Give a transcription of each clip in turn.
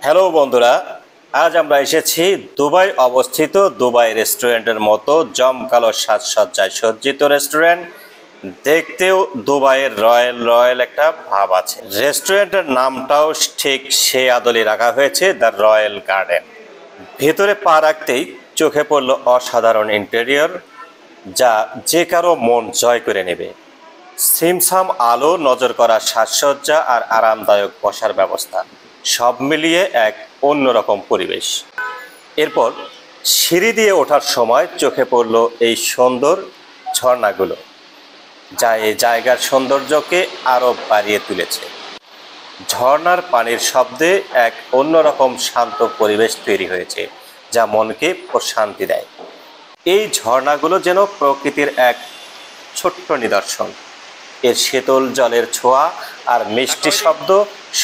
Hello বন্ধুরা, আজ আমরা এসেছি দুবাই অবস্থিত দুবাই রেস্টুরেন্টের মতো জমকালো সাজসজ্জায় সজ্জিত রেস্টুরেন্ট। দেখতেও দুবাইয়ের রয়্যাল রয়্যাল একটা ভাব আছে। রেস্টুরেন্টের নামটাও ঠিক সেই আদলে রাখা হয়েছে, দ্য রয়্যাল গার্ডেন। ভেতরে পা রাখতেই চোখে পড়ল অসাধারণ ইন্টেরিয়র, যা যে কারো মন জয় করে নেবে। ছিমছাম আলো, নজর করা সাজসজ্জা আর আরামদায়ক বসার ব্যবস্থা, সব মিলিয়ে এক অন্যরকম পরিবেশ। এরপর সিঁড়ি দিয়ে ওঠার সময় চোখে পড়ল এই সুন্দর ঝর্ণাগুলো, যা এই জায়গার সৌন্দর্যকে আরো বাড়িয়ে তুলেছে। ঝর্ণার পানির শব্দে এক অন্যরকম শান্ত পরিবেশ তৈরি হয়েছে, যা মনকে প্রশান্তি দেয়। এই ঝর্ণাগুলো যেন প্রকৃতির এক ছোট্ট নিদর্শন। এর শীতল জলের ছোঁয়া আর মিষ্টি শব্দ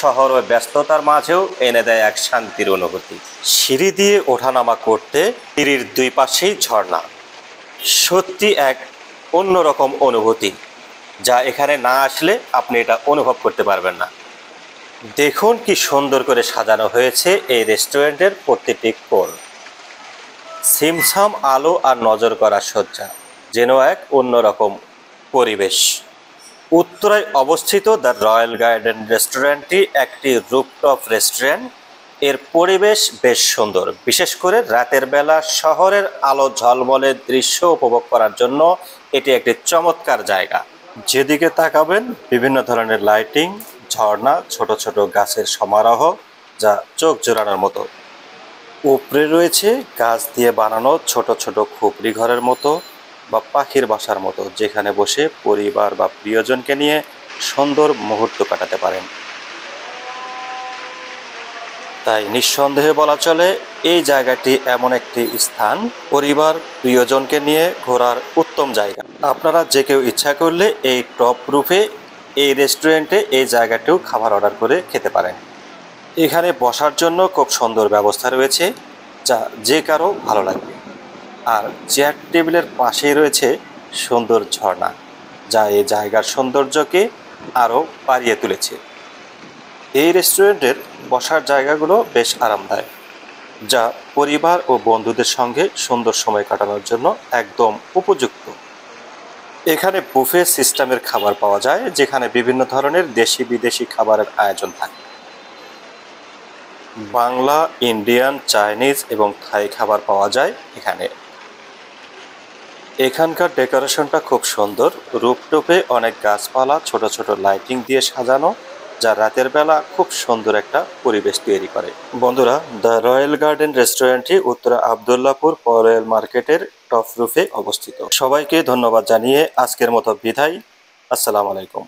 শহর ও ব্যস্ততার মাঝেও এনে দেয় এক শান্তির অনুভূতি। সিঁড়ি দিয়ে ওঠানামা করতে সিঁড়ির দুই পাশেই ঝর্ণা, সত্যি এক অন্যরকম অনুভূতি, যা এখানে না আসলে আপনি এটা অনুভব করতে পারবেন না। দেখুন কি সুন্দর করে সাজানো হয়েছে এই রেস্টুরেন্টের প্রতিটি কোণ। ছিমছাম আলো আর নজর করা সজ্জা, যেন এক অন্যরকম পরিবেশ। উত্তরায় অবস্থিত দ্য রয়্যাল গার্ডেন রেস্টুরেন্টটি একটি রুফটপ রেস্টুরেন্ট। এর পরিবেশ বেশ সুন্দর, বিশেষ করে রাতের বেলা শহরের আলো ঝলমলে দৃশ্য উপভোগ করার জন্য এটি একটি চমৎকার জায়গা। যেদিকে তাকাবেন বিভিন্ন ধরনের লাইটিং, ঝর্ণা, ছোট ছোট গাছের সমারোহ, যা চোখ জোড়ানোর মতো। উপরে রয়েছে গাছ দিয়ে বানানো ছোট ছোট খুপড়ি ঘরের মতো বা পাখির বাসার মতো, যেখানে বসে পরিবার বা প্রিয়জনকে নিয়ে সুন্দর মুহূর্ত কাটাতে পারেন। তাই নিঃসন্দেহে বলা চলে এই জায়গাটি এমন একটি স্থান, পরিবার প্রিয়জনকে নিয়ে ঘোরার উত্তম জায়গা। আপনারা যে কেউ ইচ্ছা করলে এই টপ রুফে এই রেস্টুরেন্টে এই জায়গাটিও খাবার অর্ডার করে খেতে পারেন। এখানে বসার জন্য খুব সুন্দর ব্যবস্থা রয়েছে, যা যে কারো ভালো লাগবে। আর চেয়ার টেবিলের পাশেই রয়েছে সুন্দর ঝর্ণা, যা এই জায়গার সৌন্দর্যকে আরও বাড়িয়ে তুলেছে। এই রেস্টুরেন্টের বসার জায়গাগুলো বেশ আরামদায়ক, যা পরিবার ও বন্ধুদের সঙ্গে সুন্দর সময় কাটানোর জন্য একদম উপযুক্ত। এখানে বুফে সিস্টেমের খাবার পাওয়া যায়, যেখানে বিভিন্ন ধরনের দেশি বিদেশি খাবারের আয়োজন থাকে। বাংলা, ইন্ডিয়ান, চাইনিজ এবং থাই খাবার পাওয়া যায় এখানে। এখানকার ডেকোরেশনটা খুব সুন্দর। রুফটপে অনেক গাছপালা, ছোট ছোট লাইটিং দিয়ে সাজানো, যা রাতের বেলা খুব সুন্দর একটা পরিবেশ তৈরি করে। বন্ধুরা, দ্য রয়্যাল গার্ডেন রেস্টুরেন্টটি উত্তরা আবদুল্লাপুর রয়্যাল মার্কেটের টপ রুফে অবস্থিত। সবাইকে ধন্যবাদ জানিয়ে আজকের মতো বিদায়। আসসালামু আলাইকুম।